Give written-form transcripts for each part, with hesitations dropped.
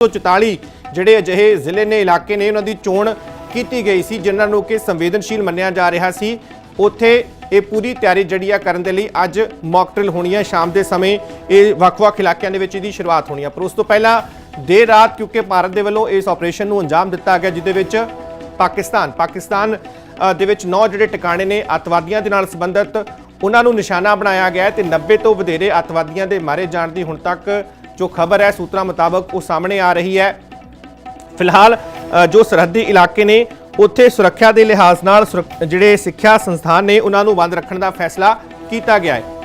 144 ਜਿਹੜੇ ਅਜਿਹੇ ਜ਼ਿਲ੍ਹੇ ਨੇ ਇਲਾਕੇ ਨੇ ਉਹਨਾਂ ਦੀ ਚੋਣ ਕੀਤੀ ਗਈ ਸੀ ਜਿਨ੍ਹਾਂ ਨੂੰ ਕਿ ਸੰਵੇਦਨਸ਼ੀਲ ਮੰਨਿਆ ਜਾ ਰਿਹਾ ਸੀ। ਉੱਥੇ ਇਹ ਪੂਰੀ ਤਿਆਰੀ ਜਿਹੜੀ ਆ ਕਰਨ ਦੇ ਲਈ ਅੱਜ ਮੌਕ ਡਰਿਲ ਹੋਣੀ ਹੈ। ਸ਼ਾਮ ਦੇ ਸਮੇਂ ਇਹ ਵੱਖ-ਵੱਖ ਇਲਾਕਿਆਂ ਦੇ ਵਿੱਚ ਇਹਦੀ ਸ਼ੁਰੂਆਤ ਹੋਣੀ ਹੈ। ਪਰ ਉਸ ਤੋਂ ਪਹਿਲਾਂ ਦੇਰ ਰਾਤ ਕਿਉਂਕਿ ਭਾਰਤ ਦੇ ਵੱਲੋਂ ਇਸ ਆਪਰੇਸ਼ਨ ਨੂੰ ਅੰਜਾਮ ਦਿੱਤਾ ਗਿਆ ਜਿਹਦੇ ਵਿੱਚ ਪਾਕਿਸਤਾਨ ਦੇ ਵਿੱਚ 9 ਜਿਹੜੇ ਟਿਕਾਣੇ ਨੇ ਅੱਤਵਾਦੀਆਂ ਦੇ ਨਾਲ ਸੰਬੰਧਿਤ ਉਹਨਾਂ ਨੂੰ ਨਿਸ਼ਾਨਾ ਬਣਾਇਆ ਗਿਆ ਤੇ 90 ਤੋਂ ਵਧੇਰੇ ਅੱਤਵਾਦੀਆਂ ਦੇ ਮਾਰੇ ਜਾਣ ਦੀ ਹੁਣ ਤੱਕ जो खबर है सूत्रों मुताबिक वो सामने आ रही है। फिलहाल जो सरहदी इलाके ने उत्थे सुरक्षा के लिहाज नाल जिहड़े सिक्ख्या संस्थान ने उन्होंने बंद रखने का फैसला किया गया है।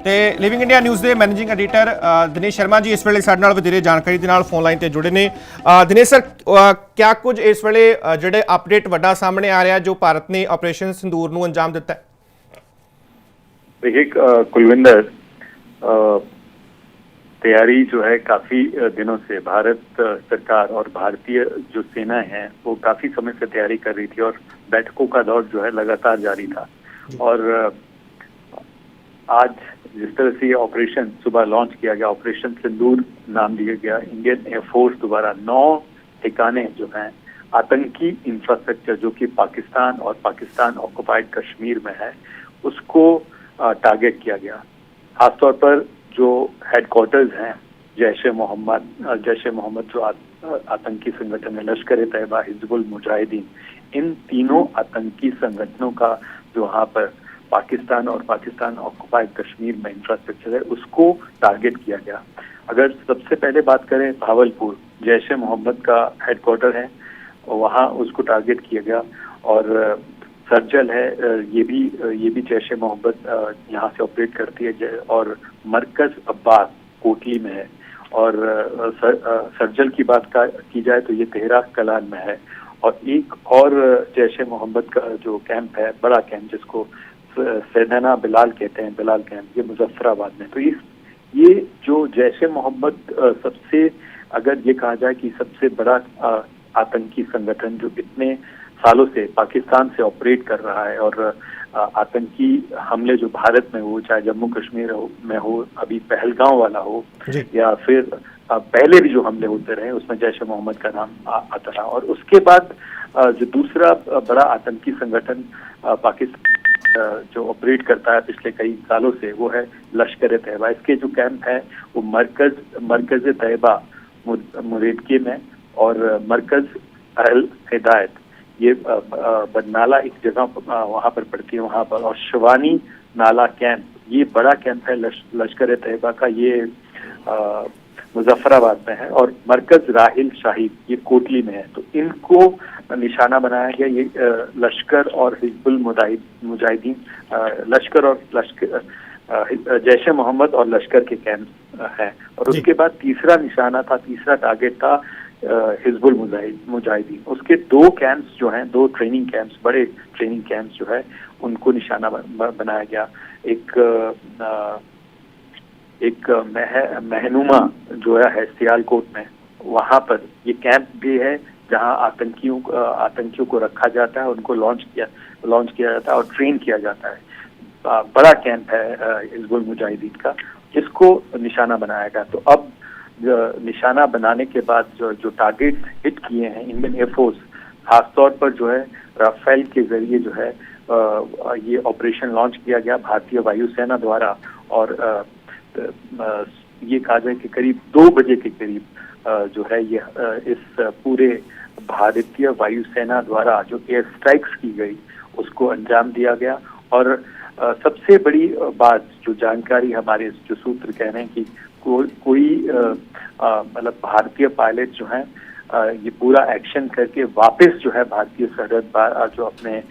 ਤੇ ਲਿਵਿੰਗ ਇੰਡੀਆ ਨਿਊਜ਼ ਦੇ ਮੈਨੇਜਿੰਗ ਐਡੀਟਰ ਦਿਨੇਸ਼ ਸ਼ਰਮਾ ਜੀ ਇਸ ਵੇਲੇ ਸਾਡੇ ਨਾਲ ਵਧੇਰੇ ਜਾਣਕਾਰੀ ਦੇ ਨਾਲ ਫੋਨ ਲਾਈਨ ਤੇ ਜੁੜੇ ਨੇ। ਦਿਨੇਸ਼ ਸਰ, ਕਿਆ ਕੁਝ ਇਸ ਵੇਲੇ ਜਿਹੜੇ ਅਪਡੇਟ ਵੱਡਾ ਸਾਹਮਣੇ ਆ ਰਿਹਾ ਜੋ ਭਾਰਤ ਨੇ ਆਪਰੇਸ਼ਨ ਸਿੰਦੂਰ ਨੂੰ ਅੰਜਾਮ ਦਿੱਤਾ ਹੈ? देखिए कुलविंदर, तैयारी जो है काफी दिनों से भारत सरकार और भारतीय जो सेना है वो काफी समय से तैयारी कर रही थी और बैठकों का दौर जो है लगातार जारी था। और आज जिस तरह से ये ऑपरेशन सुबह लॉन्च किया गया, ऑपरेशन सिंदूर नाम दिया गया, इंडियन एयरफोर्स द्वारा 9 ठिकाने जो हैं आतंकी इंफ्रास्ट्रक्चर जो कि पाकिस्तान और पाकिस्तान ऑक्युपाइड कश्मीर में है उसको टारगेट किया गया। खासतौर पर जो हेडक्वार्टर्स हैं जैश ए मोहम्मद जो आतंकी संगठन है, लश्कर ए तैयबा, हिजबुल मुजाहिदीन, इन तीनों आतंकी संगठनों का जो वहाँ पर पाकिस्तान और पाकिस्तान ऑक्युपाइड कश्मीर में इंफ्रास्ट्रक्चर है उसको टारगेट किया गया। अगर सबसे पहले बात करें भावलपुर, जैश ए मोहम्मद का हेडक्वार्टर है, वहाँ उसको टारगेट किया गया। और सर्जल है, ये भी जैश ए मोहम्मद यहाँ से ऑपरेट करती है। और मरकज अब्बास कोटली में है। और सर्जल की बात की जाए तो ये तेहरा कलान में है। और एक और जैश ए मोहम्मद का जो कैंप है, बड़ा कैंप जिसको सैदना बिलाल कहते हैं, बिलाल कैंप, ये मुजफ्फराबाद में। तो ये जो जैश ए मोहम्मद सबसे, अगर ये कहा जाए कि सबसे बड़ा आतंकी संगठन जो इतने सालों से पाकिस्तान से ऑपरेट कर रहा है और आतंकी हमले जो भारत में हो, चाहे जम्मू कश्मीर में हो, अभी पहलगांव वाला हो या फिर पहले भी जो हमले होते रहे उसमें जैश ए मोहम्मद का नाम आता रहा। और उसके बाद जो दूसरा बड़ा आतंकी संगठन पाकिस्तान जो ऑपरेट करता है पिछले कई सालों से वो है लश्कर ए तैयबा। इसके जो कैंप है वो मरकज ए तैयबा मुरेदके में और मरकज अल हिदायत, ये बदनाला एक जगह वहाँ पर पड़ती है वहाँ पर। और शिवानी नाला कैंप, ये बड़ा कैंप है लश्कर ए तैयबा का, ये मुजफ्फराबाद में है। और मरकज राहिल शाहिद ये कोटली में है। तो इनको निशाना बनाया गया। ये लश्कर और हिजबुल मुजाहिदीन, लश्कर और जैश ए मोहम्मद और लश्कर के कैंप हैं। और उसके बाद तीसरा निशाना था, तीसरा टारगेट था हिजबुल मुजाहिदीन। उसके 2 कैंप्स जो हैं, 2 ट्रेनिंग कैंप्स, बड़े ट्रेनिंग कैंप्स जो है उनको निशाना बनाया गया। एक महनुमा जो है सियालकोट में, वहाँ पर ये कैंप भी है जहाँ आतंकियों को रखा जाता है, उनको लॉन्च किया जाता है और ट्रेन किया जाता है। बड़ा कैंप है हिजबुल मुजाहिदीन का, जिसको निशाना बनाया गया। तो अब निशाना बनाने के बाद जो टारगेट हिट किए हैं इंडियन एयरफोर्स, खासतौर पर जो है राफेल के जरिए जो है ये ऑपरेशन लॉन्च किया गया भारतीय वायुसेना द्वारा। और ये कहा जाए कि करीब 2 बजे के करीब जो है ये इस पूरे भारतीय वायुसेना द्वारा जो एयर स्ट्राइक्स की गई उसको अंजाम दिया गया। और सबसे बड़ी बात जो जानकारी हमारे जो सूत्र कह रहे हैं कि कोई मतलब भारतीय पायलट जो हैं ये पूरा एक्शन करके वापस जो है भारतीय सरहद जो अपने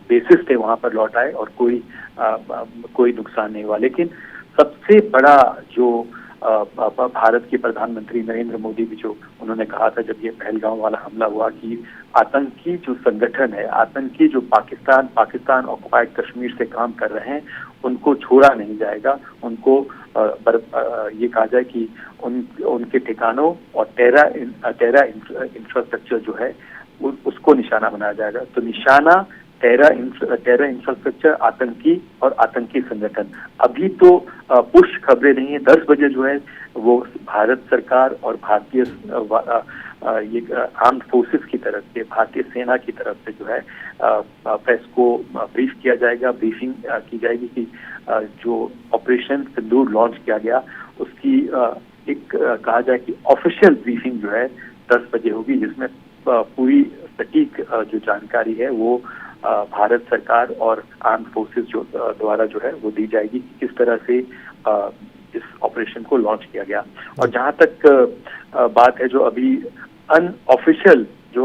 बेसिस थे वहाँ पर लौट आए और कोई नुकसान नहीं हुआ। लेकिन सबसे बड़ा जो भारत के प्रधानमंत्री नरेंद्र मोदी भी जो उन्होंने कहा था जब ये पहलगांव वाला हमला हुआ कि आतंकी जो संगठन है, आतंकी जो पाकिस्तान ऑक्युपाइड कश्मीर से काम कर रहे हैं, उनको छोड़ा नहीं जाएगा। उनको ये कहा जाए कि उनके ठिकानों और टेरा इंफ्रास्ट्रक्चर जो है उसको निशाना बनाया जाएगा। तो निशाना टेरा इंफ्रास्ट्रक्चर, आतंकी और आतंकी संगठन। अभी तो पुष्ट खबरें नहीं है। 10 बजे जो है वो भारत सरकार और भारतीय ये आर्म्ड फोर्सेस की तरफ से, भारतीय सेना की तरफ से जो है प्रेस को ब्रीफ किया जाएगा, ब्रीफिंग की जाएगी कि जो ऑपरेशन सिंदूर लॉन्च किया गया उसकी एक कहा जाए कि ऑफिशियल ब्रीफिंग जो है 10 बजे होगी, जिसमें पूरी सटीक जो जानकारी है वो भारत सरकार और आर्म्ड फोर्सेस जो द्वारा जो है वो दी जाएगी कि किस तरह से इस ऑपरेशन को लॉन्च किया गया। और जहां तक बात है जो अभी अनऑफिशियल जो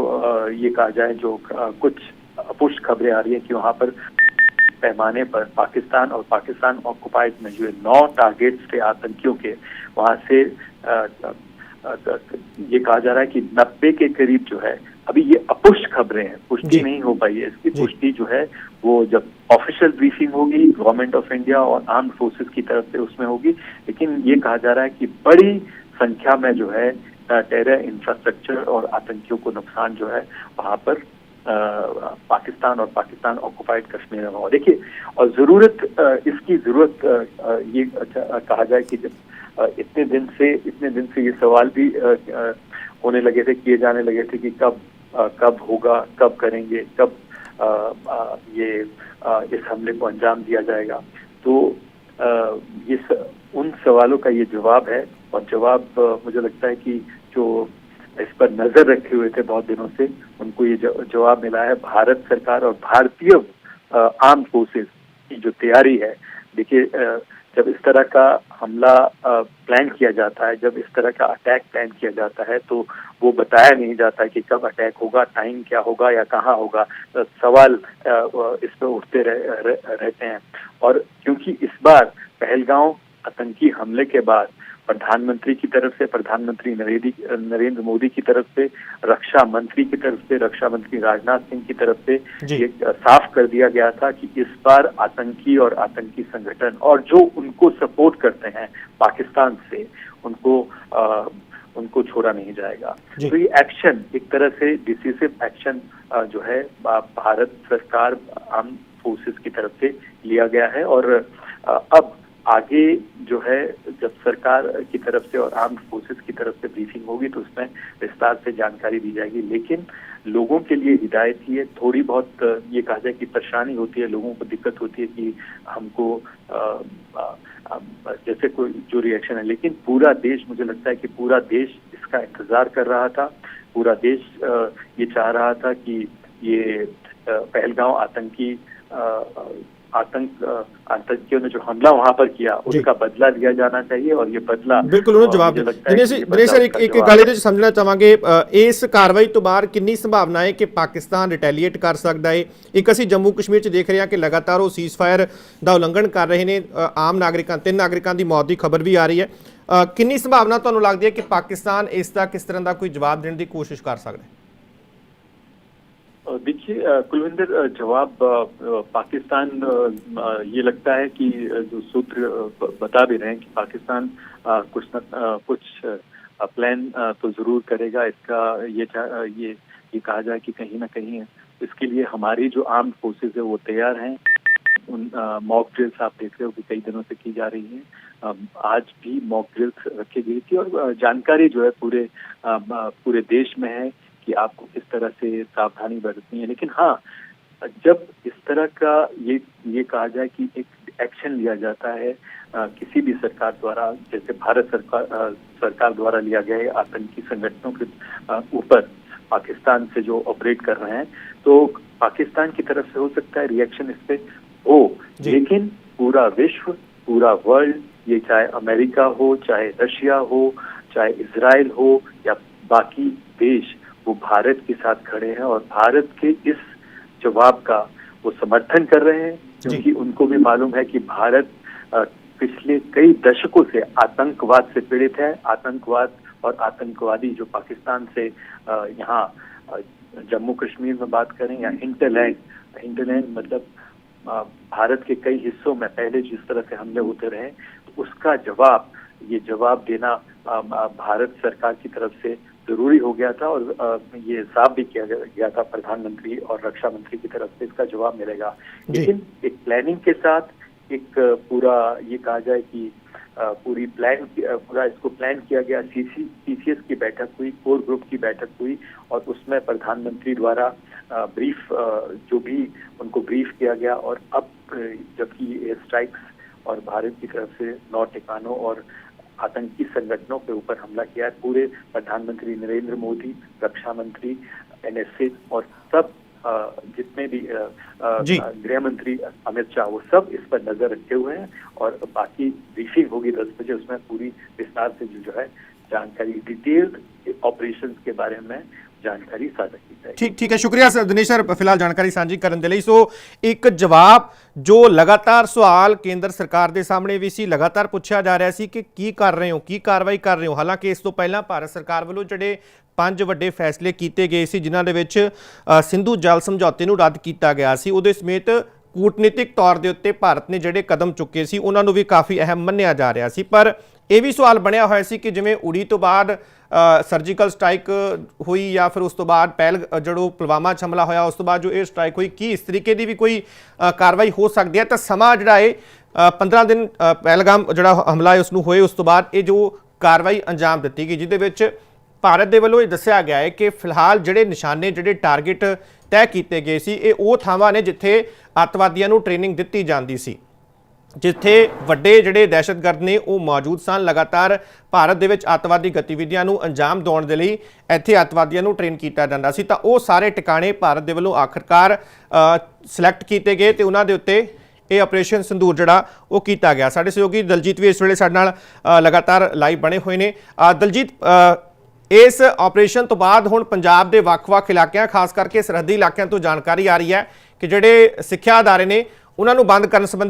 ये कहा जाए जो कुछ अपुष्ट खबरें आ रही है कि वहां पर पैमाने पर पाकिस्तान और पाकिस्तान ऑक्युपाइड में जो 9 टारगेट्स थे आतंकियों के, वहां से ये कहा जा रहा है कि 90 के करीब जो है, अभी ये अपुष्ट खबरें हैं, पुष्टि नहीं हो पाई है। इसकी पुष्टि जो है वो जब ऑफिशियल ब्रीफिंग होगी गवर्नमेंट ऑफ इंडिया और आर्म्ड फोर्सेस की तरफ से उसमें होगी। लेकिन ये कहा जा रहा है कि बड़ी संख्या में जो है टेरर इंफ्रास्ट्रक्चर और आतंकियों को नुकसान जो है वहां पर पाकिस्तान और पाकिस्तान ऑक्युपाइड कश्मीर में हुआ। देखिए, और इसकी जरूरत ये कहा जाए कि जब इतने दिन से ये सवाल भी होने लगे थे, किए जाने लगे थे कि कब होगा, कब करेंगे, कब इस हमले को अंजाम दिया जाएगा। तो उन सवालों का ये जवाब है। और जवाब मुझे लगता है कि जो इस पर नजर रखे हुए थे बहुत दिनों से, उनको ये जवाब मिला है। भारत सरकार और भारतीय आर्म्ड फोर्सेस की जो तैयारी है, देखिए जब इस तरह का हमला प्लान किया जाता है, जब इस तरह का अटैक प्लान किया जाता है, तो वो बताया नहीं जाता है कि कब अटैक होगा, टाइम क्या होगा या कहाँ होगा। सवाल इस पर उठते रहते हैं। और क्योंकि इस बार पहलगांव आतंकी हमले के बाद प्रधानमंत्री की तरफ से, प्रधानमंत्री नरेंद्र मोदी की तरफ से, रक्षा मंत्री की तरफ से, रक्षा मंत्री राजनाथ सिंह की तरफ से ये साफ कर दिया गया था कि इस बार आतंकी और आतंकी संगठन और जो उनको सपोर्ट करते हैं पाकिस्तान से, उनको छोड़ा नहीं जाएगा। तो ये एक्शन एक तरह से डिसिसिव एक्शन जो है भारत सरकार आर्म्ड फोर्सेस की तरफ से लिया गया है। और अब आगे जो है जब सरकार की तरफ से और आर्म्ड फोर्सेस की तरफ से ब्रीफिंग होगी तो उसमें विस्तार से जानकारी दी जाएगी। लेकिन लोगों के लिए हिदायत ही है, थोड़ी बहुत ये कहा जाए कि परेशानी होती है, लोगों को दिक्कत होती है कि हमको जैसे कोई जो रिएक्शन है। लेकिन पूरा देश, मुझे लगता है कि पूरा देश इसका इंतजार कर रहा था। पूरा देश ये चाह रहा था कि ये पहलगांव आतंकियों ने जो हमला वहां पर किया उसका बदला लिया जाना चाहिए। और ये बदला बिल्कुल ਉਹਨੂੰ ਜਵਾਬ ਦੇ ਦਿਨੇਸ਼ ਸਰ ਇੱਕ ਗੱਲ ਇਹਦੇ ਚ ਸਮਝਣਾ ਚਾਹਾਂਗੇ, ਇਸ ਕਾਰਵਾਈ ਤੋਂ ਬਾਅਦ ਕਿੰਨੀ ਸੰਭਾਵਨਾ ਹੈ ਕਿ ਪਾਕਿਸਤਾਨ ਰਿਟੈਲੀਏਟ ਕਰ ਸਕਦਾ ਹੈ? ਇੱਕ ਅਸੀਂ ਜੰਮੂ ਕਸ਼ਮੀਰ ਚ ਦੇਖ ਰਹੇ ਹਾਂ ਕਿ ਲਗਾਤਾਰ ਉਹ ਸੀਜ਼ਫਾਇਰ ਦਾ ਉਲੰਘਣ ਕਰ ਰਹੇ ਨੇ, ਆਮ ਨਾਗਰਿਕਾਂ 3 ਨਾਗਰਿਕਾਂ ਦੀ ਮੌਤ ਦੀ ਖਬਰ ਵੀ ਆ ਰਹੀ ਹੈ। ਕਿੰਨੀ ਸੰਭਾਵਨਾ ਤੁਹਾਨੂੰ ਲੱਗਦੀ ਹੈ ਕਿ ਪਾਕਿस्तान ਇਸ ਦਾ किस तरह ਦਾ कोई जवाब देने की कोशिश कर सकता है? देखिए कुलविंदर, जवाब पाकिस्तान ये लगता है कि जो सूत्र बता भी रहे हैं कि पाकिस्तान कुछ प्लान तो जरूर करेगा। इसका ये कहा जाए कि कहीं ना कहीं इसके लिए हमारी जो आर्म्ड फोर्सेस है वो तैयार हैं। उन मॉक ड्रिल्स आप देख रहे हो कि कई दिनों से की जा रही है। आज भी मॉक ड्रिल्स रखी गई थी और जानकारी जो है पूरे देश में है कि आपको किस तरह से सावधानी बरतनी है। लेकिन हाँ, जब इस तरह का ये कहा जाए कि एक एक्शन लिया जाता है किसी भी सरकार द्वारा, जैसे भारत सरकार द्वारा लिया गया है आतंकी संगठनों के ऊपर पाकिस्तान से जो ऑपरेट कर रहे हैं, तो पाकिस्तान की तरफ से हो सकता है रिएक्शन इस पे हो। लेकिन पूरा विश्व, पूरा वर्ल्ड, ये चाहे अमेरिका हो, चाहे रशिया हो, चाहे इजराइल हो या बाकी देश, वो भारत के साथ खड़े हैं और भारत के इस जवाब का वो समर्थन कर रहे हैं। क्योंकि उनको भी मालूम है कि भारत पिछले कई दशकों से आतंकवाद से पीड़ित है। आतंकवाद और आतंकवादी जो पाकिस्तान से यहाँ जम्मू कश्मीर में बात करें या हिंटरलैंड मतलब भारत के कई हिस्सों में पहले जिस तरह से हमले होते रहे, तो उसका जवाब देना भारत सरकार की तरफ से जरूरी हो गया था और ये साफ भी किया गया था प्रधानमंत्री और रक्षा मंत्री की तरफ से इसका जवाब मिलेगा। लेकिन एक प्लानिंग के साथ एक पूरा ये कहा जाए कि पूरा इसको प्लान किया गया। सीसीएस की बैठक हुई, कोर ग्रुप की बैठक हुई और उसमें प्रधानमंत्री द्वारा ब्रीफ जो भी उनको ब्रीफ किया गया। और अब जबकि एयर स्ट्राइक्स और भारत की तरफ से 9 ठिकानों और आतंकी संगठनों के ऊपर हमला किया है, पूरे प्रधानमंत्री नरेंद्र मोदी, रक्षा मंत्री, एनएसए और सब जितने भी गृह मंत्री अमित शाह, वो सब इस पर नजर रखे हुए हैं। और बाकी ब्रीफिंग होगी 10 बजे, उसमें पूरी विस्तार से जो है जानकारी, डिटेल्ड ऑपरेशंस के बारे में जानकारी साझा की जाएगी। ठीक है, शुक्रिया सर दिनेश सर फिलहाल जानकारी ਸਾਂਝੀ ਕਰਨ ਦੇ ਲਈ। ਸੋ ਇੱਕ ਜਵਾਬ ਜੋ ਲਗਾਤਾਰ ਸਵਾਲ ਕੇਂਦਰ ਸਰਕਾਰ ਦੇ ਸਾਹਮਣੇ ਵੀ ਸੀ, ਲਗਾਤਾਰ ਪੁੱਛਿਆ ਜਾ ਰਿਹਾ ਸੀ ਕਿ ਕੀ ਕਰ ਰਹੇ ਹੋ, ਕੀ ਕਾਰਵਾਈ ਕਰ ਰਹੇ ਹੋ। ਹਾਲਾਂਕਿ ਇਸ ਤੋਂ ਪਹਿਲਾਂ ਭਾਰਤ ਸਰਕਾਰ ਵੱਲੋਂ ਜਿਹੜੇ 5 ਵੱਡੇ ਫੈਸਲੇ ਕੀਤੇ ਗਏ ਸੀ, ਜਿਨ੍ਹਾਂ ਦੇ ਵਿੱਚ ਸਿੰਧੂ ਜਲ ਸਮਝੌਤੇ ਨੂੰ ਰੱਦ ਕੀਤਾ ਗਿਆ ਸੀ, ਉਹਦੇ ਸਮੇਤ ਕੂਟਨੀਤਿਕ ਤੌਰ ਦੇ ਉੱਤੇ ਭਾਰਤ ਨੇ ਜਿਹੜੇ ਕਦਮ ਚੁੱਕੇ ਸੀ ਉਹਨਾਂ ਨੂੰ ਵੀ ਕਾਫੀ ਅਹਿਮ ਮੰਨਿਆ ਜਾ ਰਿਹਾ ਸੀ। ਪਰ ਇਹ ਵੀ ਸਵਾਲ ਬਣਿਆ ਹੋਇਆ ਸੀ ਕਿ ਜਿਵੇਂ ਉੜੀ ਤੋਂ ਬਾਅਦ ਸਰਜੀਕਲ ਸਟ੍ਰਾਈਕ ਹੋਈ ਜਾਂ ਫਿਰ ਉਸ ਤੋਂ ਬਾਅਦ ਜਦੋਂ ਪੁਲਵਾਮਾ 'ਚ ਹਮਲਾ ਹੋਇਆ ਉਸ ਤੋਂ ਬਾਅਦ ਜੋ 에ਅਰ ਸਟ੍ਰਾਈਕ ਹੋਈ, ਕੀ ਇਸ ਤਰੀਕੇ ਦੀ ਵੀ ਕੋਈ ਕਾਰਵਾਈ ਹੋ ਸਕਦੀ ਹੈ? ਤਾਂ ਸਮਾਂ ਜਿਹੜਾ ਹੈ 15 ਦਿਨ ਪਹਿਲਗਾਮ ਜਿਹੜਾ ਹਮਲਾ ਹੈ ਉਸ ਨੂੰ ਹੋਏ ਉਸ ਤੋਂ ਬਾਅਦ ਇਹ ਜੋ ਕਾਰਵਾਈ ਅੰਜਾਮ ਦਿੱਤੀ ਗਈ, ਜਿਹਦੇ ਵਿੱਚ ਭਾਰਤ ਦੇ ਵੱਲੋਂ ਇਹ ਦੱਸਿਆ ਗਿਆ ਹੈ ਕਿ ਫਿਲਹਾਲ ਜਿਹੜੇ ਨਿਸ਼ਾਨੇ, ਜਿਹੜੇ ਟਾਰਗੇਟ ਤੈਅ ਕੀਤੇ ਗਏ ਸੀ, ਇਹ ਉਹ ਥਾਵਾਂ ਨੇ ਜਿੱਥੇ ਅੱਤਵਾਦੀਆਂ ਨੂੰ ਟ੍ਰੇਨਿੰਗ ਦਿੱਤੀ ਜਾਂਦੀ ਸੀ, ਜਿੱਥੇ ਵੱਡੇ ਜਿਹੜੇ ਦਹਿਸ਼ਤਗਰਦ ਨੇ ਉਹ ਮੌਜੂਦ ਸਨ। ਲਗਾਤਾਰ ਭਾਰਤ ਦੇ ਵਿੱਚ ਅੱਤਵਾਦੀ ਗਤੀਵਿਧੀਆਂ ਨੂੰ ਅੰਜਾਮ ਦਿਵਾਉਣ ਦੇ ਲਈ ਇੱਥੇ ਅੱਤਵਾਦੀਆਂ ਨੂੰ ਟ੍ਰੇਨ ਕੀਤਾ ਜਾਂਦਾ ਸੀ। ਤਾਂ ਉਹ ਸਾਰੇ ਟਿਕਾਣੇ ਭਾਰਤ ਦੇ ਵੱਲੋਂ ਆਖਰਕਾਰ ਸਿਲੈਕਟ ਕੀਤੇ ਗਏ ਤੇ ਉਹਨਾਂ ਦੇ ਉੱਤੇ ਇਹ ਆਪਰੇਸ਼ਨ ਸਿੰਦੂਰ ਜਿਹੜਾ ਉਹ ਕੀਤਾ ਗਿਆ। ਸਾਡੇ ਸਹਿਯੋਗੀ ਦਲਜੀਤ ਵੀ ਇਸ ਵੇਲੇ ਸਾਡੇ ਨਾਲ ਲਗਾਤਾਰ ਲਾਈਵ ਬਣੇ ਹੋਏ ਨੇ। ਦਲਜੀਤ, ਇਸ ਆਪਰੇਸ਼ਨ ਤੋਂ ਬਾਅਦ ਹੁਣ ਪੰਜਾਬ ਦੇ ਵੱਖ-ਵੱਖ ਇਲਾਕਿਆਂ, ਖਾਸ ਕਰਕੇ ਸਰਹੱਦੀ ਇਲਾਕਿਆਂ ਤੋਂ ਜਾਣਕਾਰੀ ਆ ਰਹੀ ਹੈ ਕਿ ਜਿਹੜੇ ਸਿੱਖਿਆ ਅਦਾਰੇ ਨੇ ਉਹਨਾਂ ਨੂੰ ਬੰਦ ਕਰਨ ਸੰਬੰਧੀ